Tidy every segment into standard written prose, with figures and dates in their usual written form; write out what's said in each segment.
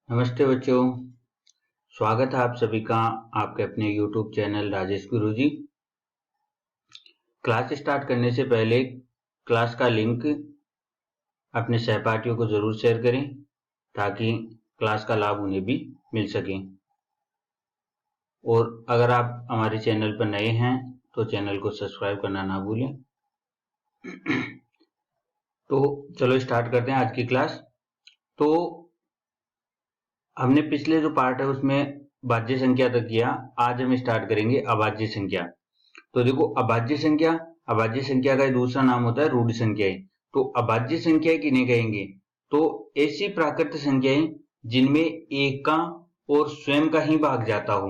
नमस्ते बच्चों, स्वागत है आप सभी का आपके अपने YouTube चैनल राजेश गुरुजी। क्लास स्टार्ट करने से पहले क्लास का लिंक अपने सहपाठियों को जरूर शेयर करें ताकि क्लास का लाभ उन्हें भी मिल सके। और अगर आप हमारे चैनल पर नए हैं तो चैनल को सब्सक्राइब करना ना भूलें। तो चलो स्टार्ट करते हैं आज की क्लास। तो हमने पिछले जो पार्ट है उसमें भाज्य संख्या तक किया। आज हम स्टार्ट करेंगे अभाज्य संख्या। तो देखो, अभाज्य संख्या का दूसरा नाम होता है रूढ़ संख्याएं। तो अभाज्य संख्याएं किन्हें कहेंगे? तो ऐसी प्राकृत संख्याएं जिनमें एक का और स्वयं का ही भाग जाता हो,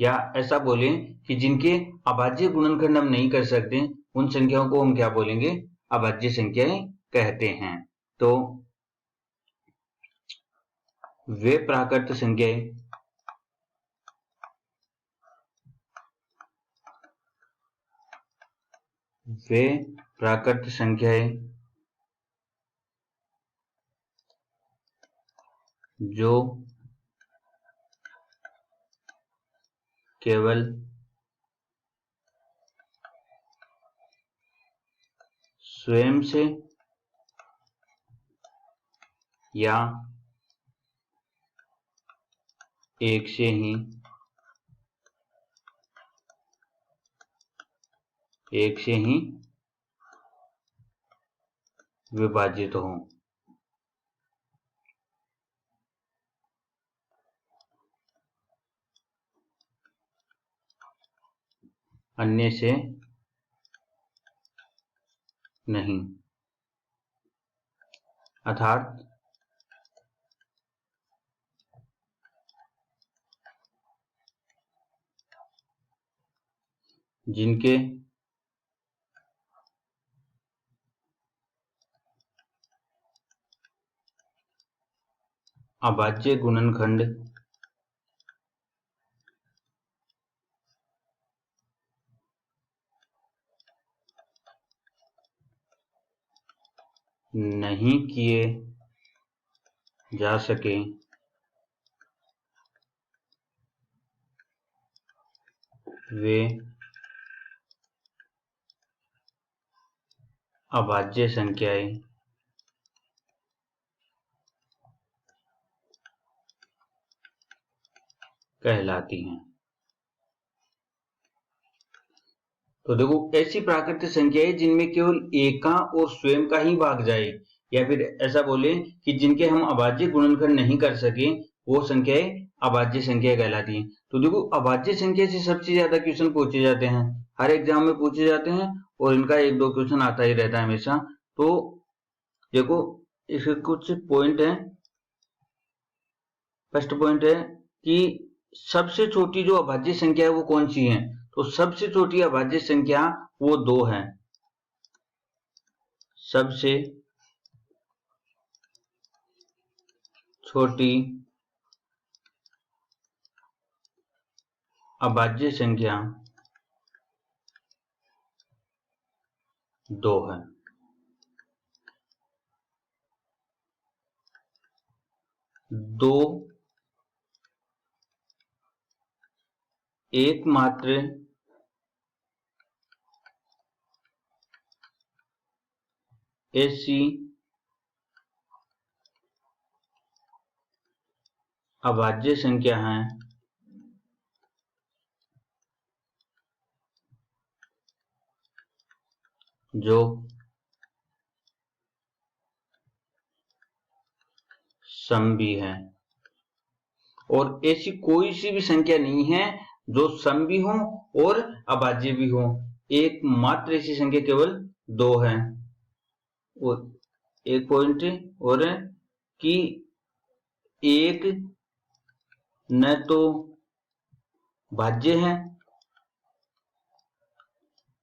या ऐसा बोले कि जिनके अभाज्य गुणनखंड हम नहीं कर सकते, उन संख्याओं को हम क्या बोलेंगे? अभाज्य संख्याएं कहते हैं। तो वे प्राकृत संख्याएं जो केवल स्वयं से या एक से ही विभाजित हों। अन्य से नहीं। अर्थात जिनके अभाज्य गुणनखंड नहीं किए जा सके, वे अभाज्य संख्याएं कहलाती हैं। तो देखो, ऐसी प्राकृतिक संख्याएं जिनमें केवल एक का और स्वयं का ही भाग जाए, या फिर ऐसा बोले कि जिनके हम अभाज्य गुणनखंड नहीं कर सके, वो संख्याएं अभाज्य संख्या कहलाती हैं। तो देखो, अभाज्य संख्या से सबसे ज्यादा क्वेश्चन पूछे जाते हैं, हर एग्जाम में पूछे जाते हैं, और इनका एक दो क्वेश्चन आता ही रहता है हमेशा। तो देखो, इसके कुछ पॉइंट है। फर्स्ट पॉइंट है कि सबसे छोटी जो अभाज्य संख्या है वो कौन सी है? तो सबसे छोटी अभाज्य संख्या वो दो है। सबसे छोटी अभाज्य संख्या दो है। दो एकमात्र ऐसी अभाज्य संख्या है जो समभी है, और ऐसी कोई सी भी संख्या नहीं है जो समभी हो और अभाज्य भी हो। एकमात्र ऐसी संख्या केवल दो है। और एक पॉइंट और है कि एक न तो भाज्य है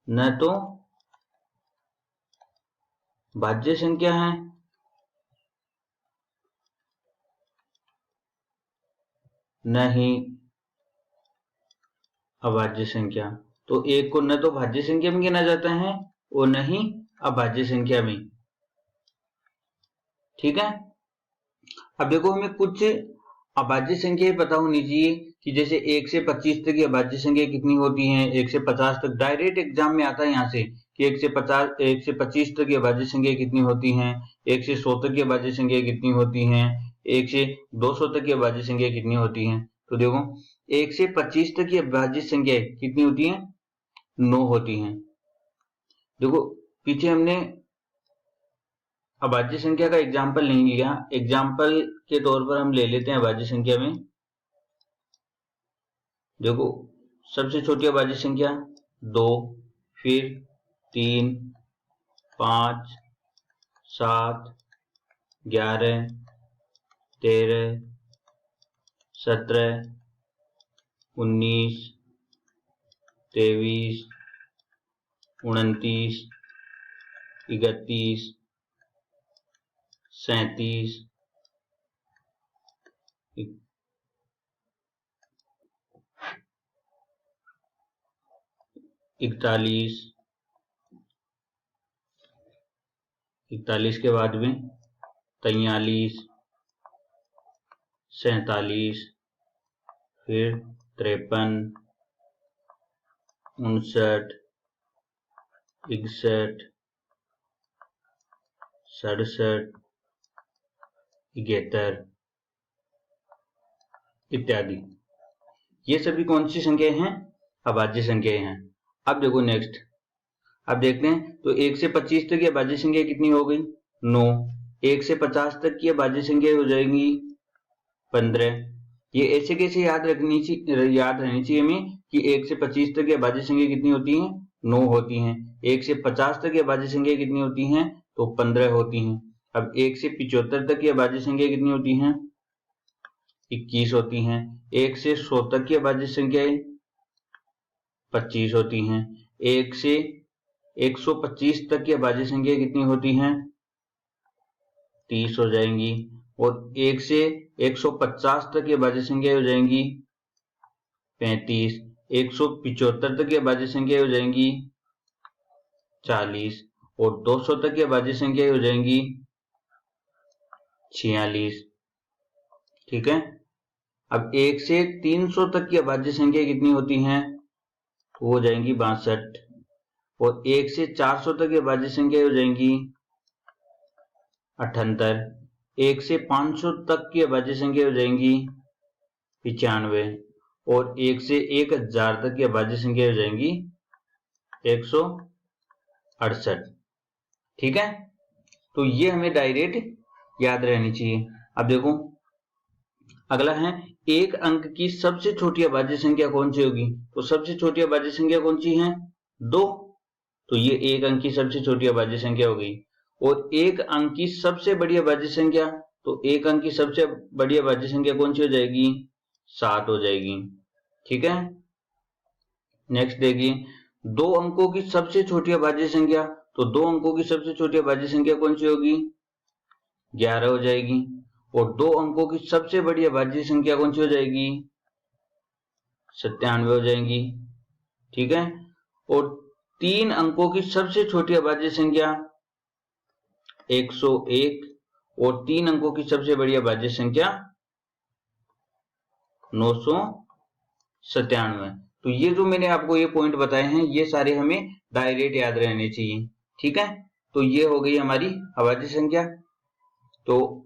न तो भाज्य संख्या है, न ही अभाज्य संख्या। तो एक को न तो भाज्य संख्या में गिना जाता है और न ही अभाज्य संख्या में। ठीक है। अब देखो हमें कुछ अभाज्य संख्याएं पता होनी चाहिए कि जैसे 1 से 25 तक की अभाज्य संख्या कितनी होती हैं, 1 से 50 तक। डायरेक्ट एग्जाम में आता है यहाँ से कि 1 से 25 तक की अभाज्य संख्या कितनी होती हैं, 1 से 100 तक की अभाज्य संख्या कितनी होती हैं, 1 से 200 तक की अभाज्य संख्या कितनी होती हैं। तो देखो 1 से 25 तक की अभाज्य संख्या कितनी होती हैं, 9 होती हैं। देखो पीछे हमने अभाज्य संख्या का एग्जाम्पल नहीं लिया, एग्जाम्पल के तौर पर हम ले लेते हैं अभाज्य संख्या में। देखो सबसे छोटी अभाज्य संख्या 2, फिर 3, 5, 7, 11, 13, 17, 19, 23, 29, 31, 37, 41, 41 के बाद में 43, 47, फिर 53, 59, 61, 67, 71 इत्यादि। ये सभी कौन सी संख्याएं हैं, अभाज्य संख्याएं हैं। अब देखो नेक्स्ट, अब देखते हैं तो 1 से 25 तक की अभाज्य संख्या कितनी हो गई, 9। 1 से 50 तक की अभाज्य संख्या हो जाएगी 15। ये ऐसे कैसे याद रहनी चाहिए हमें कि 1 से 25 तक की अभाज्य संख्या कितनी होती है, 9 होती हैं। 1 से 50 तक की अभाज्य संख्या कितनी होती हैं, तो 15 होती हैं। अब 1 से 75 तक की अभाज्य संख्या कितनी होती हैं, 21 होती हैं। 1 से 100 तक की अभाज्य संख्याएं 25 होती हैं। 1 से 125 तक की अभाज्य संख्या कितनी होती हैं, 30 हो जाएंगी। और 1 से 150 तक की अभाज्य संख्या हो जाएंगी 35। 175 तक की अभाज्य संख्या हो जाएंगी 40 और 200 तक की अभाज्य संख्या हो जाएंगी 46। ठीक है। अब 1 से 300 तक की अभाज्य संख्या कितनी होती हैं, तो हो जाएंगी 62। और 1 से 400 तक की अभाज्य संख्या हो जाएंगी 78। 1 से 500 तक की अभाज्य संख्या हो जाएंगी 95। और 1 से 1000 तक की अभाज्य संख्या हो जाएंगी 168। ठीक है, तो ये हमें डायरेक्ट याद रहनी चाहिए। अब देखो अगला है, एक अंक की सबसे छोटी अभाज्य संख्या कौन सी होगी, तो सबसे छोटी अभाज्य संख्या कौन सी है, 2। तो ये एक अंक की सबसे छोटी अभाज्य संख्या हो गई। और एक अंक की सबसे बड़ी अभाज्य संख्या, तो एक अंक की सबसे बड़ी अभाज्य संख्या कौन सी हो जाएगी, 7 हो जाएगी। ठीक है। नेक्स्ट देखिए, 2 अंकों की सबसे छोटी अभाज्य संख्या, तो 2 अंकों की सबसे छोटी अभाज्य संख्या कौन सी होगी, 11 हो जाएगी। और 2 अंकों की सबसे बड़ी अभाज्य संख्या कौन सी हो जाएगी, 97 हो जाएगी। ठीक है। और 3 अंकों की सबसे छोटी अभाज्य संख्या 101 और 3 अंकों की सबसे बड़ी अभाज्य संख्या 997। तो ये जो मैंने आपको ये पॉइंट बताए हैं, ये सारे हमें डायरेक्ट याद रहने चाहिए। ठीक है, तो ये हो गई हमारी अभाज्य संख्या। तो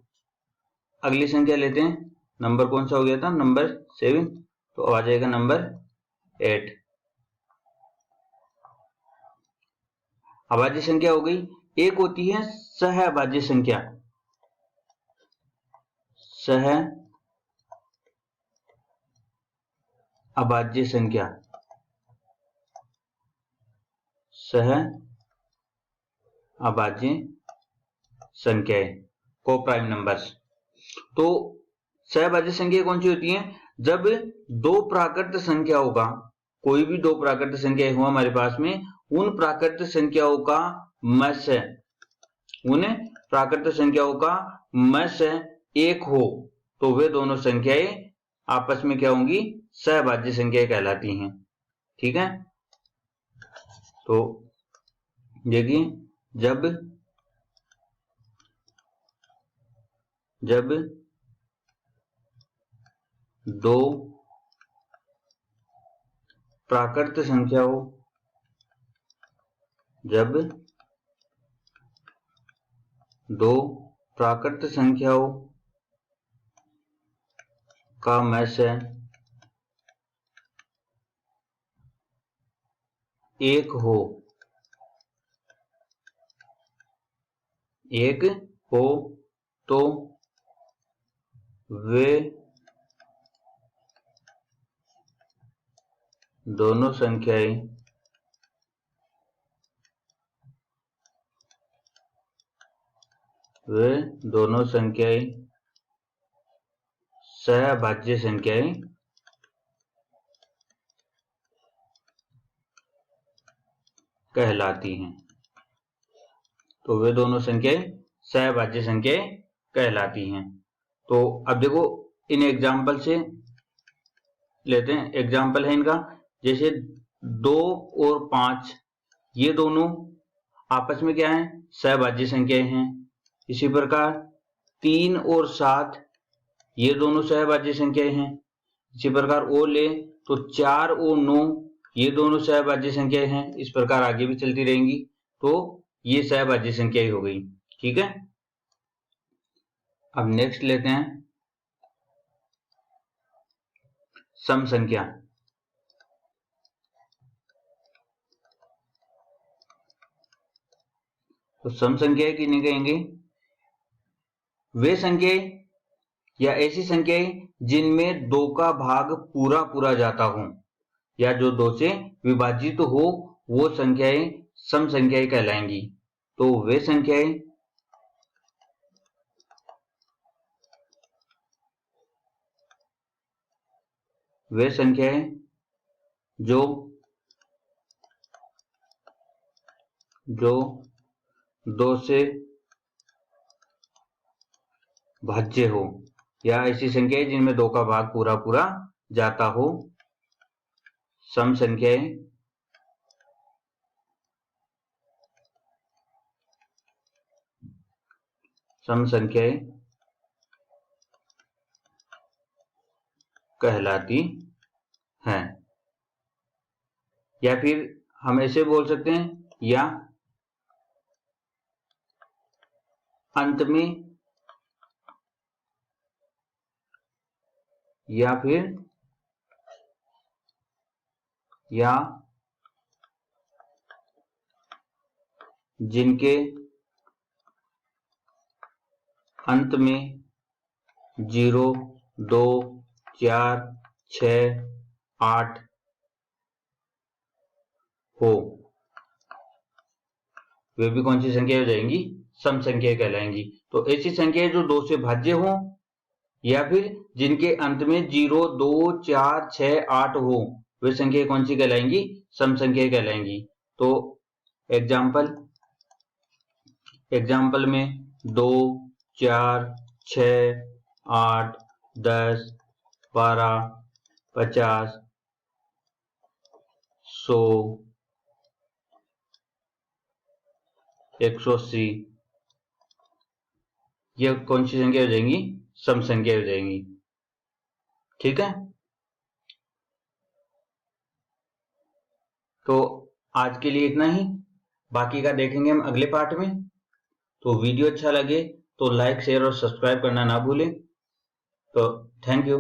अगली संख्या लेते हैं, नंबर कौन सा हो गया था, नंबर 7। तो आ जाएगा नंबर 8। अभाज्य संख्या हो गई। एक होती है सह अभाज्य संख्या, सह अभाज्य संख्या, सह अभाज्य संख्याएं, को प्राइम नंबर्स। तो सहअभाज्य संख्या कौन सी होती है, जब 2 प्राकृत संख्याओं का, कोई भी 2 प्राकृत संख्याएं हो हमारे पास में, उन प्राकृत संख्याओं का मस्य, उन प्राकृत संख्याओं का मस्य 1 हो, तो वे दोनों संख्याएं आपस में क्या होंगी, सहअभाज्य संख्याएं कहलाती हैं। ठीक है। तो देखिए, जब दो प्राकृत संख्या हो, जब दो प्राकृत संख्याओं का मैसे एक हो तो वे दोनों संख्याएं सहभाज्य संख्याएं कहलाती हैं। तो वे दोनों संख्याएं सहभाज्य संख्याएं कहलाती हैं। तो अब देखो इन एग्जाम्पल से लेते हैं। एग्जाम्पल है इनका, जैसे 2 और 5 ये दोनों आपस में क्या है, सहभाज्य संख्याएं हैं। इसी प्रकार 3 और 7 ये दोनों सहभाज्य संख्याएं हैं। इसी प्रकार और ले तो 4 और 9 ये दोनों सहभाज्य संख्याएं हैं। इस प्रकार आगे भी चलती रहेंगी। तो ये सहभाज्य संख्याएं हो गई। ठीक है, अब नेक्स्ट लेते हैं सम संख्या। तो सम संख्याएं किन्हें कहेंगे? वे संख्याएं या ऐसी संख्याएं जिनमें 2 का भाग पूरा पूरा जाता हो या जो 2 से विभाजित हो, वो संख्याएं सम संख्याएं कहलाएंगी। तो वे संख्याएं जो 2 से भाज्य हो या ऐसी संख्याएं जिनमें 2 का भाग पूरा पूरा जाता हो, सम संख्याएं कहलाती हैं। या फिर हम ऐसे बोल सकते हैं, या अंत में या जिनके अंत में 0, 2, 4, 6, 8 हो, वे भी कौन सी संख्या हो जाएंगी? सम संख्या कहलाएंगी। तो ऐसी संख्याएं जो 2 से भाज्य हो या फिर जिनके अंत में 0, 2, 4, 6, 8 हो, वे संख्या कौन सी कहलाएंगी? सम संख्या कहलाएंगी। तो एग्जाम्पल में 2, 4, 6, 8, 10, 12, 50, 100, 180 ये कौन सी संख्या हो जाएंगी? सम संख्या हो जाएंगी। ठीक है, तो आज के लिए इतना ही, बाकी का देखेंगे हम अगले पार्ट में। तो वीडियो अच्छा लगे तो लाइक, शेयर और सब्सक्राइब करना ना भूलें। तो थैंक यू।